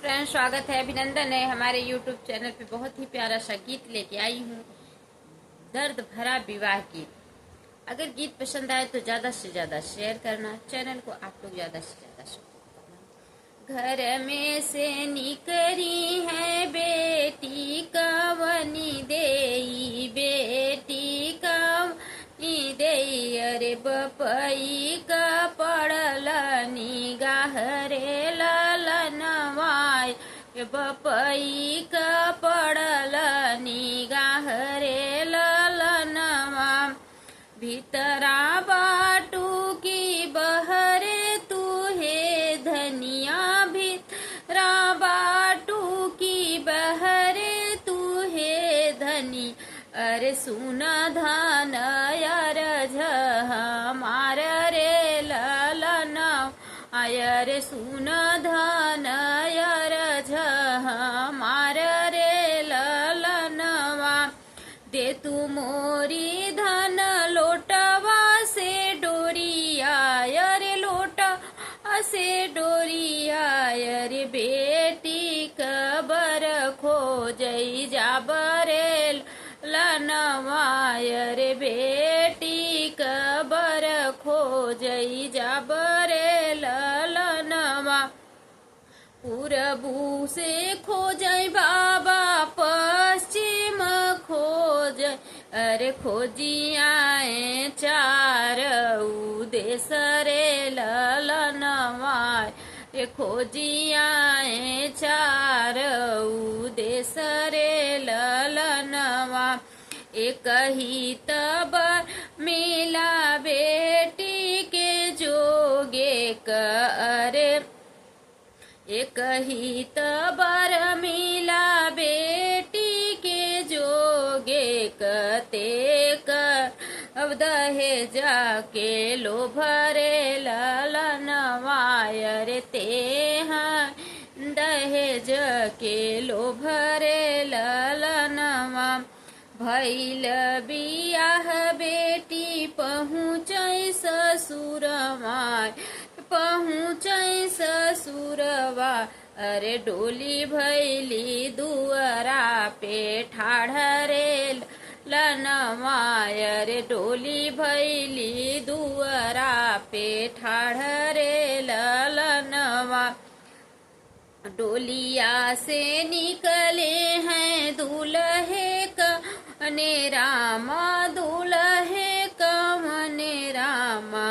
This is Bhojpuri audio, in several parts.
फ्रेंड्स, स्वागत है, अभिनंदन है हमारे यूट्यूब चैनल पे। बहुत ही प्यारा सा गीत लेके आई हूँ, दर्द भरा विवाह गीत। अगर गीत पसंद आए तो ज्यादा से ज्यादा शेयर करना, चैनल को आप लोग ज्यादा से ज्यादा सपोर्ट करना। घर में से निकली है बेटी कवनी देई, बेटी कवनी देई, अरे बपई का पड़ल निगाह रे ललनवाय, बपई का पड़ल निगाह रे ललनवा। भीतरा बाटू की बहरे तू है धनिया, भीतरा बाटू की बहरे तू है धनी, अरे सुन धन यार हमार रे ललनवा, अरे सुन धन यार हमार रे ललनवा। दे तू मोरी धन लोटवा से डोरिया, अरे लोटवा से डोरिया, अरे बेटी कबर खो जई जाबरे लनवा, अरे बेटी कबर खो जई जाबरे ललनवा। पूरबू से खोजय बाबा, पश्चिम खोज, अरे खोजियाए चार देश रे ललनवा, रे खोजियाए चार देश रे ललनवा। एक ही तबर मिला बेटी के जोगे करे, एक ही तबर मिला बेटी के जोगे कते कर, अब दहे जाके लो भरे ललनवा, अरे ते दहेज के लो भरे ललनवा। भैल बियाह बेटी पहुँचै ससुरवा, पहुँचै ससुरवा, अरे डोली भैली दुअरा पे ठाढ़ रे ललनवा, अरे डोली भैली दुअरा पे ठाढ़ रे ललनवा। डोलिया से निकले हैं दूल्हे कवने रामा, दूल्हे कवने रामा,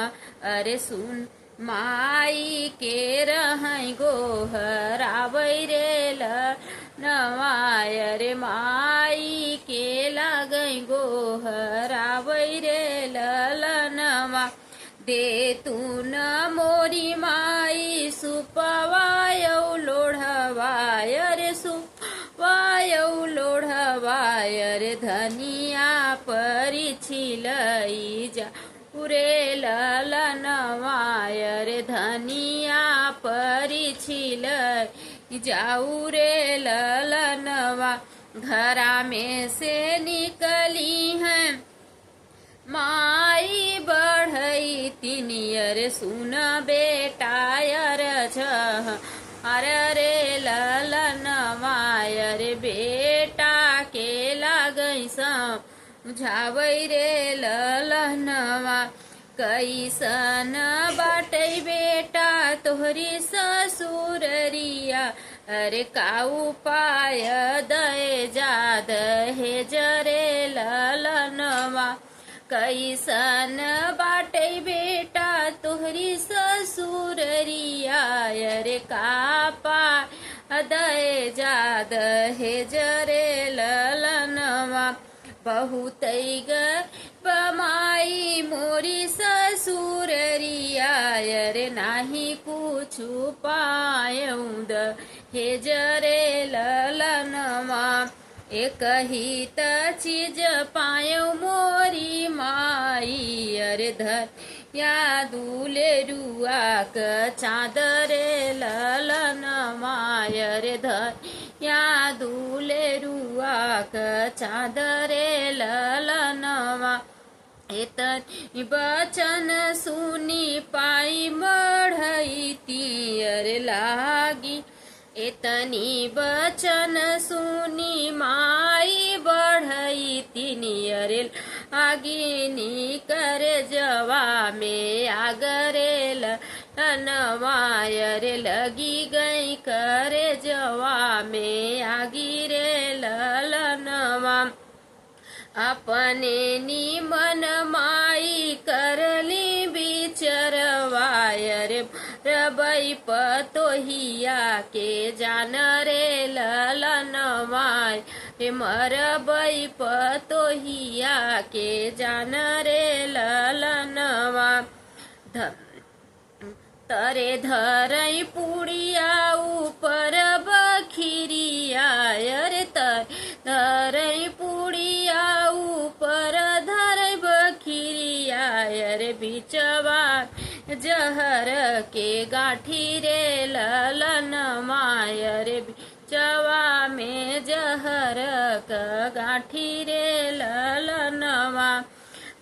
अरे सुन माई के रहै गोहरावै रे ललनवा, अरे माई के लागै गोहरावै रे ललनवा। दे तू न मोरी माई सुपवायौ लोढ़वा, अरे सुपवायौ लोढ़वा, अरे धनिया परी छिलई जा रे ललनवा, अरे धनिया परी छिलई जाऊ रे ललनवा। घरा में से निकली है माई बढ़ई तिनी, अरे सुन बेटा अरे रे ललनवा, अरे बेटा के लागई समझावै रे ललनवा। कैसन बाटै बेटा तोहरी ससुररिया, अरे का उपाय दए जा दहेज रे ललनवा। कैसन बाटै बेटा तोहरी ससुररिया, अरे का पाय दए जा दहेज रे ललनवा। बहुतै बमाई मोरी ससुररिया, अरे नाही कुछु पायौ दहेज रे ललनवा। एक ही त चीज पायौ मोरी माई, अरे धनिया दूले रुआ क चादरे ललनवा, अरे धनिया दूले रुआ क चादरे ललनवा। एतनी बचन सुनी पाई मढ़ई तियर लागी, एतनी बचन सुनी माई बढ़ई तिनियरेल आगिनी करे जवा में आगरेल नवायरे लगी गई करे जवा में आगिरेल नवा अपने निमन माई करली बिचरवायर रबई पतोहिया के जान रे ललनवाय हे मरबई पतोहिया के जान रे ललनवा तरे धरई पुड़िया ऊपर बखिरिया अरे धरई पुड़िया ऊपर धरई बखिरिया अरे बिचवा जहर के गाठी रे ललनवा अरे बिचवा में जहर का गाठी रे ललनवा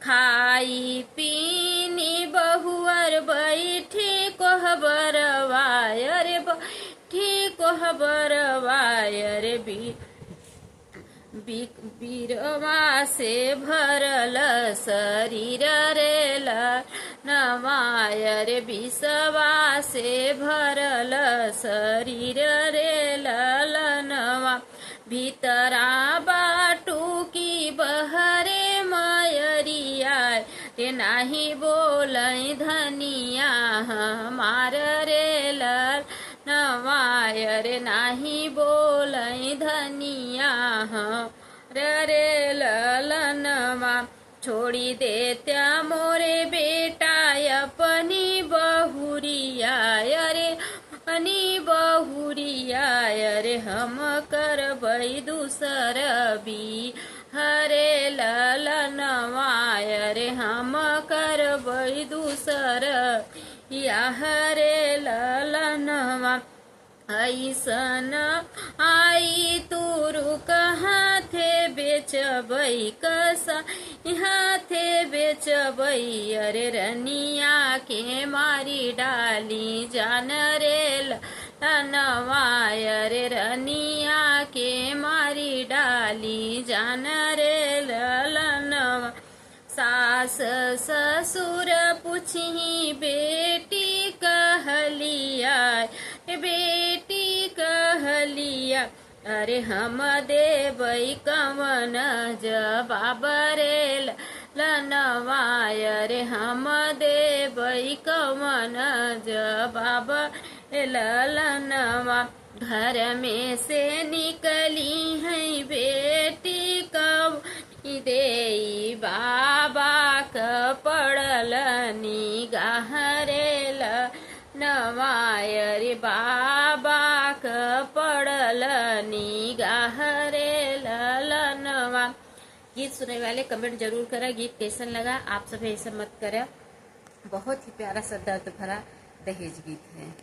खाई पीनी बहुअर बैठी कोहबरवायर बैठी कोहबरवायर बीरवा से भरल शरीर रे नवायर बिसवा से भरल शरीर रे ललनवा भीतरा बाटू की बहरे मयरिया रे नाही बोलई धनिया हमार रे नवायर नाही बोलई धनिया रे ललनवा छोड़ी देत्या मोरे बेटा अपनी बहुरिया अरे अपनी बहुरिया अरे हम करबई दूसर भी हरे ललनवा अरे हम करबई दूसर या हरे ललनवा ऐसन आई तुरु कहाँ थे बेचबई कसा यहाँ थे बेचबई अरे रनिया के मारी डाली जान रे ललनवा अरे रनिया के मारी डाली जान रे ललनवा सास ससुर पूछी बेटी कहलिया बेटी कहलिया अरे हम देबई कवन जवाब रे ललनवा अरे हम देबई कवन जवाब ललनवा घर में से निकली है बेटी कब दे बाबा क पड़ल निगाह रे नवायर बाबा क पड़ल निगाह रे ललनवा। गीत सुनने वाले कमेंट जरूर करें, गीत कैसन लगा। आप सब ऐसा मत करें, बहुत ही प्यारा सा दर्द भरा दहेज गीत है।